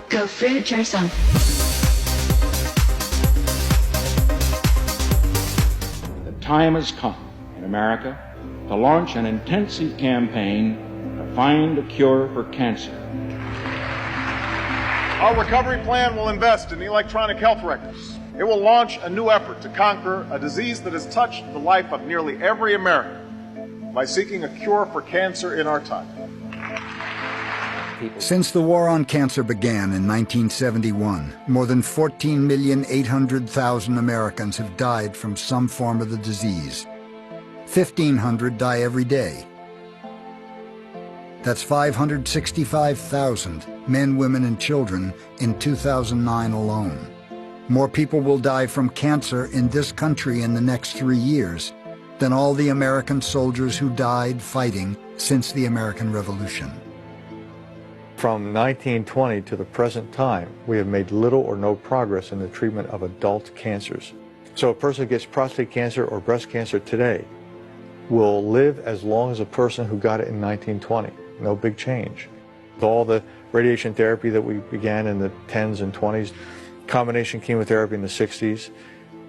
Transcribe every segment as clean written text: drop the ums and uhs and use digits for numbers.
Go fruit yourself. The time has come in America to launch an intensive campaign to find a cure for cancer. Our recovery plan will invest in electronic health records. It will launch a new effort to conquer a disease that has touched the life of nearly every American by seeking a cure for cancer in our time. Since the war on cancer began in 1971, more than 14,800,000 Americans have died from some form of the disease. 1,500 die every day. That's 565,000 men, women, and children in 2009 alone. More people will die from cancer in this country in the next 3 years than all the American soldiers who died fighting since the American Revolution. From 1920 to the present time, we have made little or no progress in the treatment of adult cancers. So a person who gets prostate cancer or breast cancer today will live as long as a person who got it in 1920. No big change. With all the radiation therapy that we began in the 10s and 20s, combination chemotherapy in the 60s,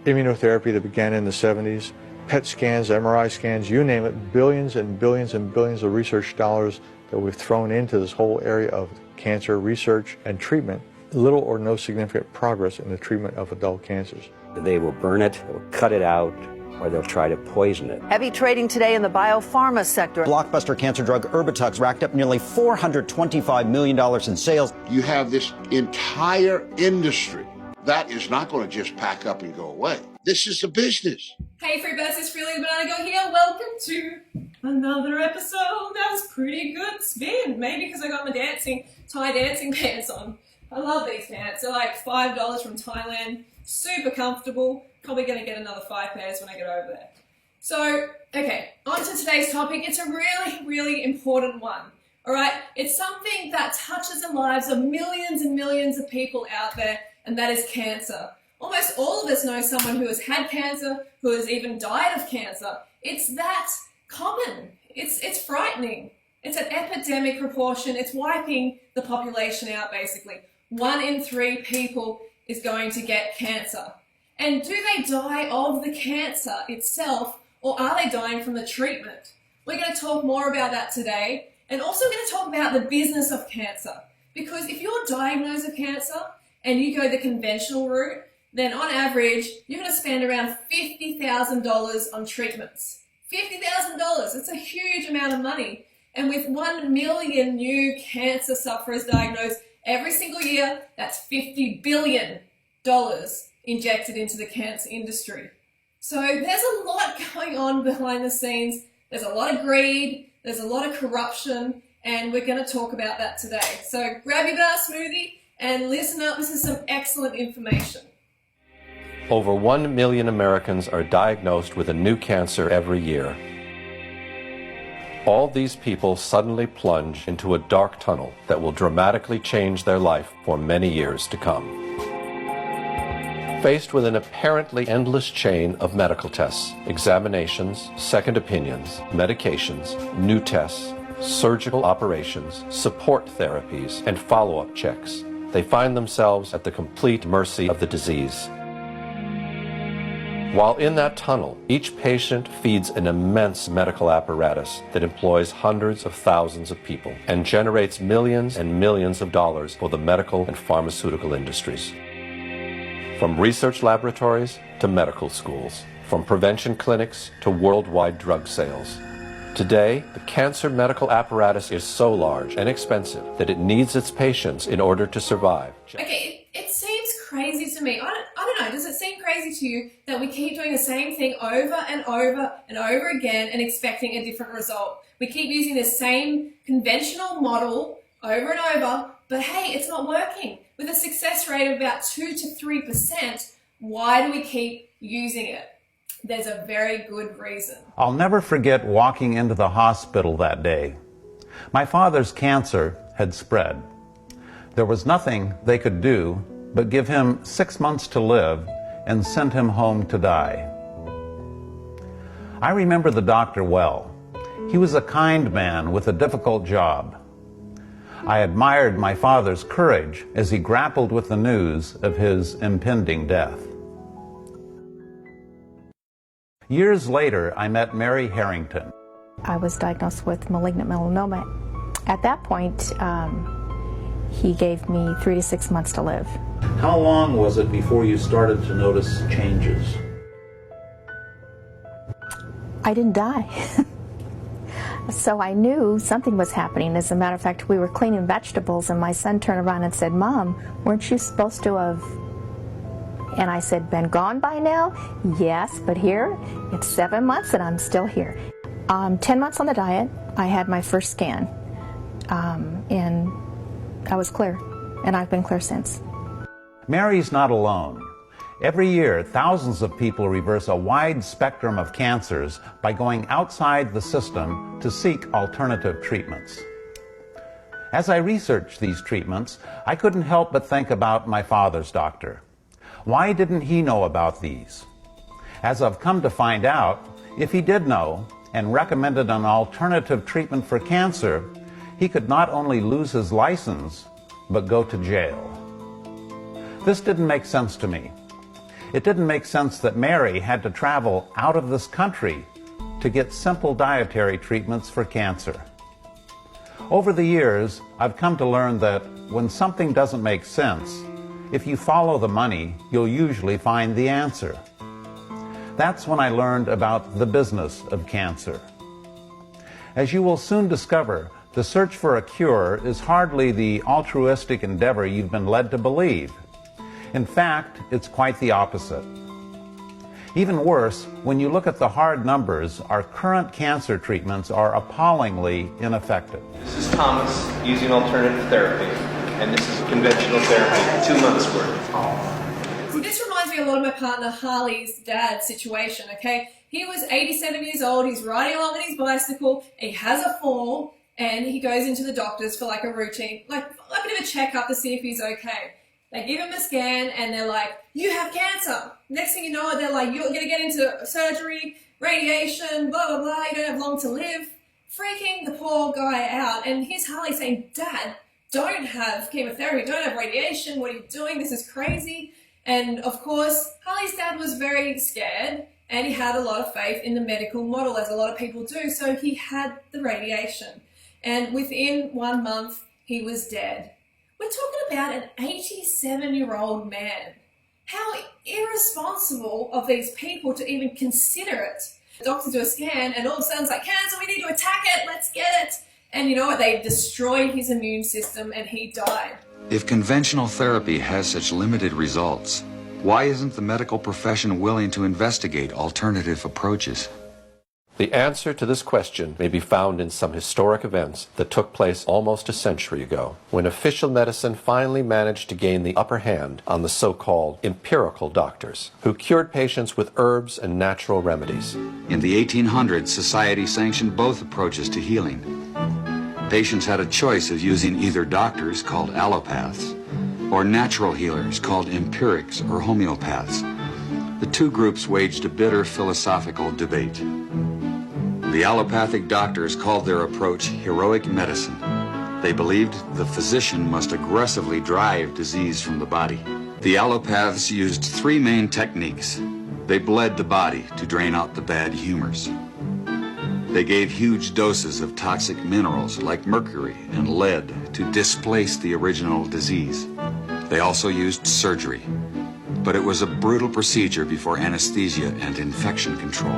immunotherapy that began in the 70s, PET scans, MRI scans, you name it, billions and billions and billions of research dollars that we've thrown into this whole area of cancer research and treatment, little or no significant progress in the treatment of adult cancers. They will burn it, they'll cut it out, or they'll try to poison it. Heavy trading today in the biopharma sector. Blockbuster cancer drug Erbitux racked up nearly $425 million in sales. You have this entire industry that is not going to just pack up and go away. This is a business. Hey Freebirds, it's Freely the Banana Girl here. Welcome to another episode. That was pretty good spin. Maybe because I got my Thai dancing pants on. I love these pants. They're like $5 from Thailand. Super comfortable. Probably going to get another 5 pairs when I get over there. So, okay, on to today's topic. It's a really, really important one. All right? It's something that touches the lives of millions and millions of people out there, and that is cancer. Almost all of us know someone who has had cancer, who has even died of cancer. It's that common. It's frightening. It's an epidemic proportion. It's wiping the population out, basically. 1 in 3 people is going to get cancer. And do they die of the cancer itself, or are they dying from the treatment? We're going to talk more about that today, and also going to talk about the business of cancer. Because if you're diagnosed with cancer and you go the conventional route, then on average, you're going to spend around $50,000 on treatments. $50,000, it's a huge amount of money. And with 1 million new cancer sufferers diagnosed every single year, that's $50 billion injected into the cancer industry. So there's a lot going on behind the scenes. There's a lot of greed, there's a lot of corruption, and we're going to talk about that today. So grab your banana smoothie and listen up. This is some excellent information. Over 1 million Americans are diagnosed with a new cancer every year. All these people suddenly plunge into a dark tunnel that will dramatically change their life for many years to come. Faced with an apparently endless chain of medical tests, examinations, second opinions, medications, new tests, surgical operations, support therapies, and follow-up checks, they find themselves at the complete mercy of the disease. While in that tunnel, each patient feeds an immense medical apparatus that employs hundreds of thousands of people and generates millions and millions of dollars for the medical and pharmaceutical industries. From research laboratories to medical schools, from prevention clinics to worldwide drug sales. Today, the cancer medical apparatus is so large and expensive that it needs its patients in order to survive. Okay, it seems crazy to me. I don't know, does it seem crazy to you that we keep doing the same thing over and over and over again and expecting a different result? We keep using the same conventional model over and over, but hey, it's not working. With a success rate of about 2 to 3%, why do we keep using it? There's a very good reason. I'll never forget walking into the hospital that day. My father's cancer had spread. There was nothing they could do but give him 6 months to live and send him home to die. I remember the doctor well. He was a kind man with a difficult job. I admired my father's courage as he grappled with the news of his impending death. Years later, I met Mary Harrington. I was diagnosed with malignant melanoma. At that point, he gave me 3 to 6 months to live. How long was it before you started to notice changes? I didn't die. So I knew something was happening. As a matter of fact, we were cleaning vegetables and my son turned around and said, "Mom, weren't you supposed to have..." And I said, "Been gone by now?" "Yes, but here, it's 7 months and I'm still here." 10 months on the diet, I had my first scan, and I was clear, and I've been clear since. Mary's not alone. Every year, thousands of people reverse a wide spectrum of cancers by going outside the system to seek alternative treatments. As I researched these treatments, I couldn't help but think about my father's doctor. Why didn't he know about these? As I've come to find out, if he did know and recommended an alternative treatment for cancer, he could not only lose his license, but go to jail. This didn't make sense to me. It didn't make sense that Mary had to travel out of this country to get simple dietary treatments for cancer. Over the years, I've come to learn that when something doesn't make sense, if you follow the money, you'll usually find the answer. That's when I learned about the business of cancer. As you will soon discover, the search for a cure is hardly the altruistic endeavor you've been led to believe. In fact, it's quite the opposite. Even worse, when you look at the hard numbers, our current cancer treatments are appallingly ineffective. This is Thomas using alternative therapy, and this is conventional therapy, 2 months worth. See, this reminds me a lot of my partner Harley's dad's situation, okay? He was 87 years old, he's riding along on his bicycle, he has a fall, and he goes into the doctors for like a routine, like a bit of a checkup to see if he's okay. They give him a scan and they're like, "You have cancer." Next thing you know, they're like, "You're going to get into surgery, radiation, blah, blah, blah, you don't have long to live." Freaking the poor guy out. And here's Harley saying, "Dad, don't have chemotherapy, don't have radiation, what are you doing? This is crazy." And of course, Harley's dad was very scared and he had a lot of faith in the medical model, as a lot of people do. So he had the radiation. And within 1 month, he was dead. We're talking about an 87-year-old man. How irresponsible of these people to even consider it. The doctors do a scan and all of a sudden it's like, "Cancer, we need to attack it, let's get it." And you know what? They destroyed his immune system and he died. If conventional therapy has such limited results, why isn't the medical profession willing to investigate alternative approaches? The answer to this question may be found in some historic events that took place almost a century ago, when official medicine finally managed to gain the upper hand on the so-called empirical doctors, who cured patients with herbs and natural remedies. In the 1800s, society sanctioned both approaches to healing. Patients had a choice of using either doctors, called allopaths, or natural healers, called empirics or homeopaths. The two groups waged a bitter philosophical debate. The allopathic doctors called their approach heroic medicine. They believed the physician must aggressively drive disease from the body. The allopaths used 3 main techniques. They bled the body to drain out the bad humors. They gave huge doses of toxic minerals like mercury and lead to displace the original disease. They also used surgery, but it was a brutal procedure before anesthesia and infection control.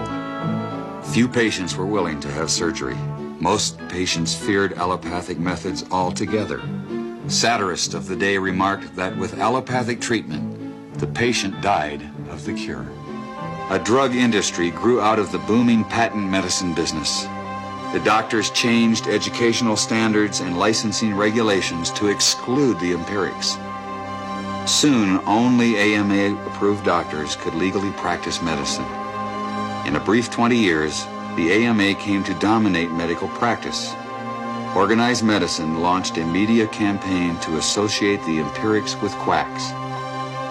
Few patients were willing to have surgery. Most patients feared allopathic methods altogether. Satirists of the day remarked that with allopathic treatment, the patient died of the cure. A drug industry grew out of the booming patent medicine business. The doctors changed educational standards and licensing regulations to exclude the empirics. Soon, only AMA-approved doctors could legally practice medicine. In a brief 20 years, the AMA came to dominate medical practice. Organized Medicine launched a media campaign to associate the empirics with quacks.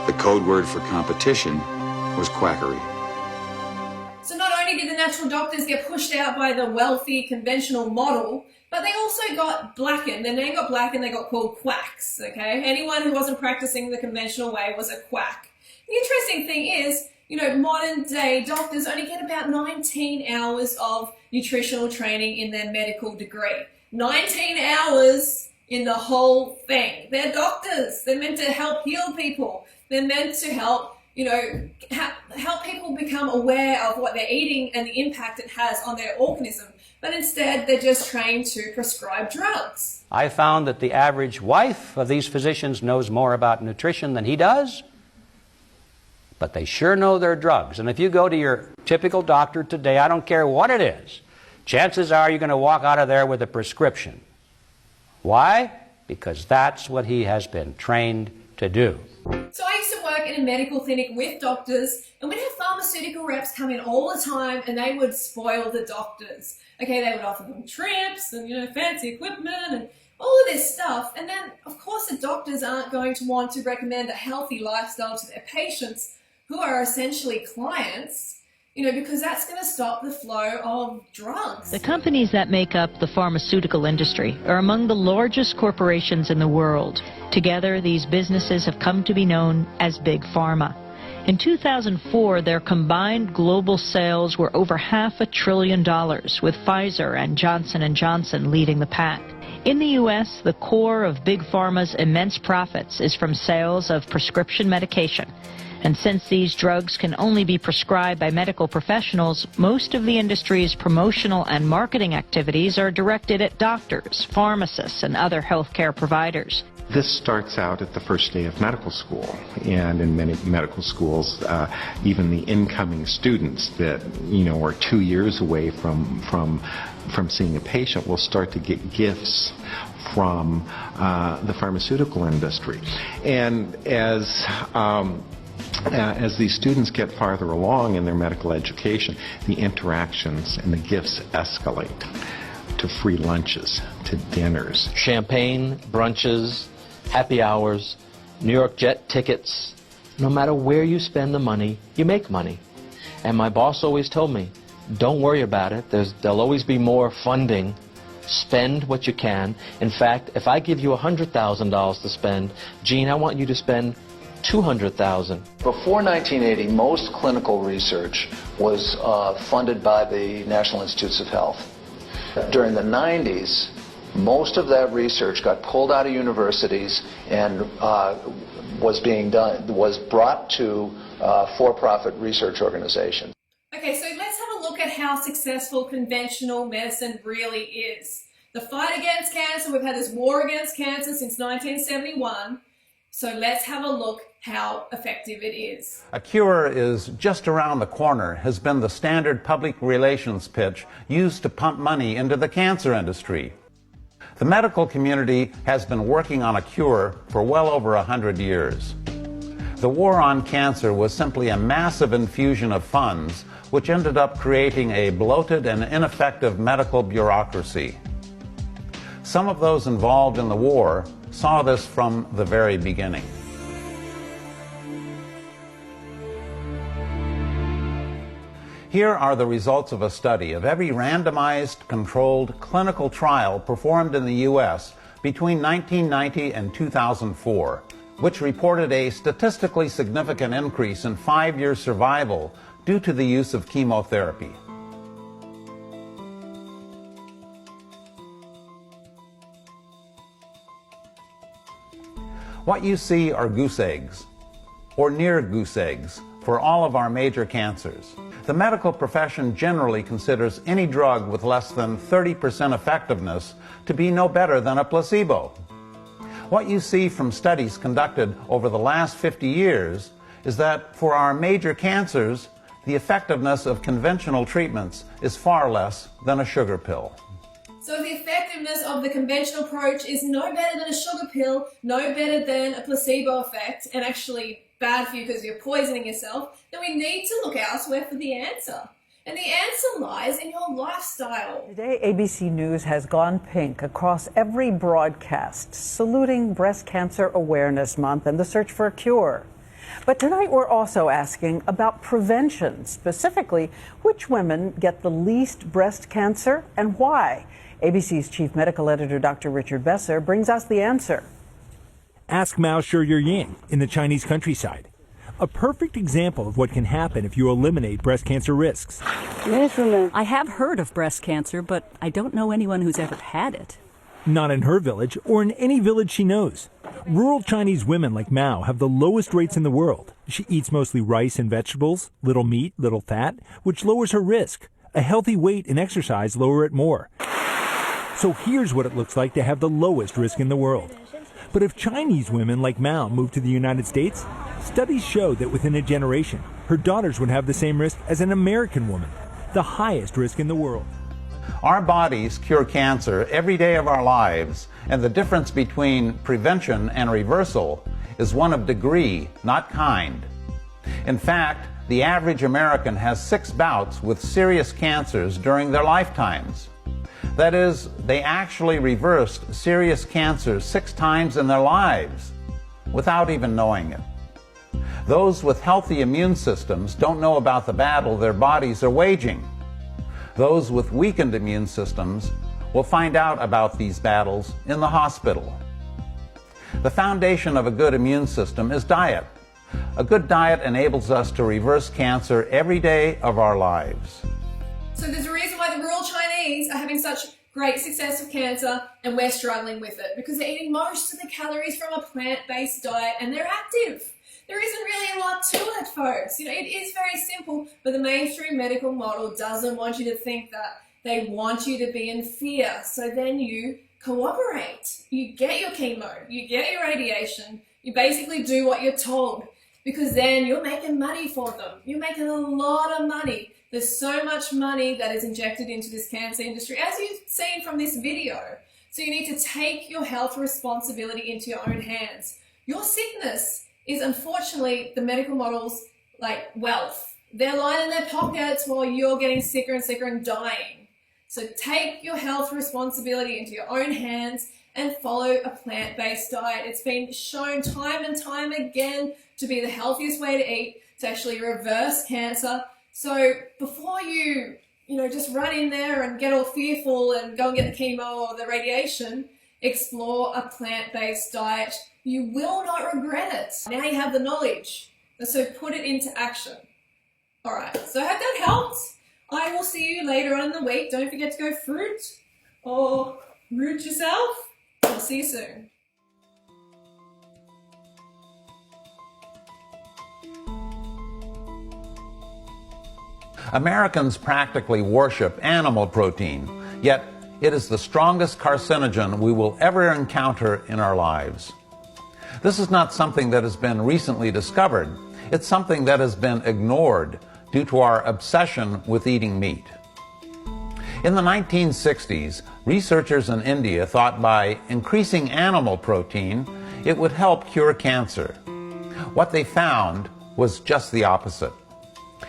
The code word for competition was quackery. So not only did the natural doctors get pushed out by the wealthy conventional model, But they also got blackened. Their name got blackened. They got called quacks, okay? Anyone who wasn't practicing the conventional way was a quack. The interesting thing is, you know, modern day doctors only get about 19 hours of nutritional training in their medical degree. 19 hours in the whole thing. They're doctors. They're meant to help heal people. They're meant to help, you know, help people become aware of what they're eating and the impact it has on their organism. But instead, they're just trained to prescribe drugs. I found that the average wife of these physicians knows more about nutrition than he does, but they sure know their drugs. And if you go to your typical doctor today, I don't care what it is, chances are you're going to walk out of there with a prescription. Why? Because that's what he has been trained to do. So I used to work in a medical clinic with doctors, and we'd have pharmaceutical reps come in all the time, and they would spoil the doctors. Okay, they would offer them trips and, you know, fancy equipment and all of this stuff. And then, of course, the doctors aren't going to want to recommend a healthy lifestyle to their patients, who are essentially clients, you know, because that's going to stop the flow of drugs. The companies that make up the pharmaceutical industry are among the largest corporations in the world. Together, these businesses have come to be known as Big Pharma. In 2004, their combined global sales were over $500 billion, with Pfizer and Johnson & Johnson leading the pack. In the U.S., the core of Big Pharma's immense profits is from sales of prescription medication. And since these drugs can only be prescribed by medical professionals, most of the industry's promotional and marketing activities are directed at doctors, pharmacists, and other healthcare providers. This starts out at the first day of medical school, and in many medical schools, even the incoming students that, you know, are 2 years away from seeing a patient will start to get gifts from the pharmaceutical industry. And as these students get farther along in their medical education, the interactions and the gifts escalate to free lunches, to dinners. Champagne, brunches, happy hours, New York jet tickets. No matter where you spend the money, you make money. And my boss always told me, don't worry about it. There'll always be more funding. Spend what you can. In fact, if I give you $100,000 to spend, Gene, I want you to spend $200,000. Before 1980, most clinical research was funded by the National Institutes of Health. During the 90s, most of that research got pulled out of universities and was brought to for-profit research organizations. Okay, so let's have a look at how successful conventional medicine really is. The fight against cancer, we've had this war against cancer since 1971. So let's have a look how effective it is. A cure is just around the corner has been the standard public relations pitch used to pump money into the cancer industry. The medical community has been working on a cure for well over 100 years. The war on cancer was simply a massive infusion of funds, which ended up creating a bloated and ineffective medical bureaucracy. Some of those involved in the war saw this from the very beginning. Here are the results of a study of every randomized, controlled clinical trial performed in the U.S. between 1990 and 2004, which reported a statistically significant increase in 5-year survival due to the use of chemotherapy. What you see are goose eggs, or near goose eggs, for all of our major cancers. The medical profession generally considers any drug with less than 30% effectiveness to be no better than a placebo. What you see from studies conducted over the last 50 years is that for our major cancers, the effectiveness of conventional treatments is far less than a sugar pill. So if the effectiveness of the conventional approach is no better than a sugar pill, no better than a placebo effect, and actually bad for you because you're poisoning yourself, then we need to look elsewhere for the answer. And the answer lies in your lifestyle. Today, ABC News has gone pink across every broadcast, saluting Breast Cancer Awareness Month and the search for a cure. But tonight we're also asking about prevention, specifically which women get the least breast cancer and why. ABC's chief medical editor, Dr. Richard Besser, brings us the answer. Ask Mao Shi-Yang in the Chinese countryside. A perfect example of what can happen if you eliminate breast cancer risks. I have heard of breast cancer, but I don't know anyone who's ever had it. Not in her village or in any village she knows. Rural Chinese women like Mao have the lowest rates in the world. She eats mostly rice and vegetables, little meat, little fat, which lowers her risk. A healthy weight and exercise lower it more. So here's what it looks like to have the lowest risk in the world. But if Chinese women like Mao move to the United States, studies show that within a generation, her daughters would have the same risk as an American woman, the highest risk in the world. Our bodies cure cancer every day of our lives, and the difference between prevention and reversal is one of degree, not kind. In fact, the average American has 6 bouts with serious cancers during their lifetimes. That is, they actually reversed serious cancers 6 times in their lives without even knowing it. Those with healthy immune systems don't know about the battle their bodies are waging. Those with weakened immune systems will find out about these battles in the hospital. The foundation of a good immune system is diet. A good diet enables us to reverse cancer every day of our lives. So there's a reason why the rural Chinese are having such great success with cancer and we're struggling with it, because they're eating most of the calories from a plant-based diet and they're active. There isn't really a lot to it, folks. You know, it is very simple, but the mainstream medical model doesn't want you to think that. They want you to be in fear. So then you cooperate. You get your chemo, you get your radiation, you basically do what you're told, because then you're making money for them. You're making a lot of money. There's so much money that is injected into this cancer industry, as you've seen from this video. So you need to take your health responsibility into your own hands. Your sickness is unfortunately the medical model's like wealth. They're lining their pockets while you're getting sicker and sicker and dying. So take your health responsibility into your own hands and follow a plant-based diet. It's been shown time and time again to be the healthiest way to eat, to actually reverse cancer. So before you just run in there and get all fearful and go and get the chemo or the radiation, explore a plant-based diet. You will not regret it. Now you have the knowledge, so put it into action. All right, so I hope that helped. I will see you later on in the week. Don't forget to go fruit or root yourself. I'll see you soon. Americans practically worship animal protein, yet it is the strongest carcinogen we will ever encounter in our lives. This is not something that has been recently discovered. It's something that has been ignored due to our obsession with eating meat. In the 1960s, researchers in India thought by increasing animal protein, it would help cure cancer. What they found was just the opposite.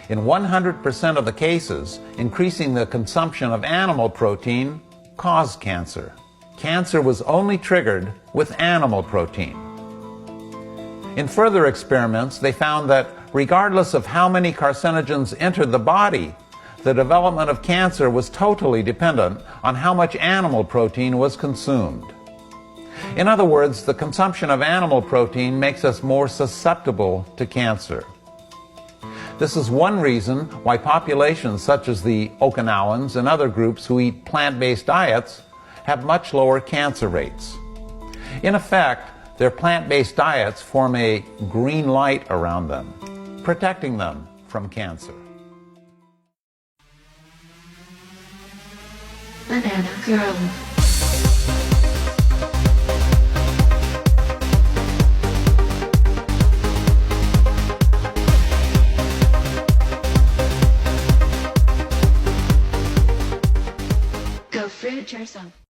In 100% of the cases, increasing the consumption of animal protein caused cancer. Cancer was only triggered with animal protein. In further experiments, they found that regardless of how many carcinogens entered the body, the development of cancer was totally dependent on how much animal protein was consumed. In other words, the consumption of animal protein makes us more susceptible to cancer. This is one reason why populations such as the Okinawans and other groups who eat plant-based diets have much lower cancer rates. In effect, their plant-based diets form a green light around them, protecting them from cancer. Banana Girl. Go fruit yourself.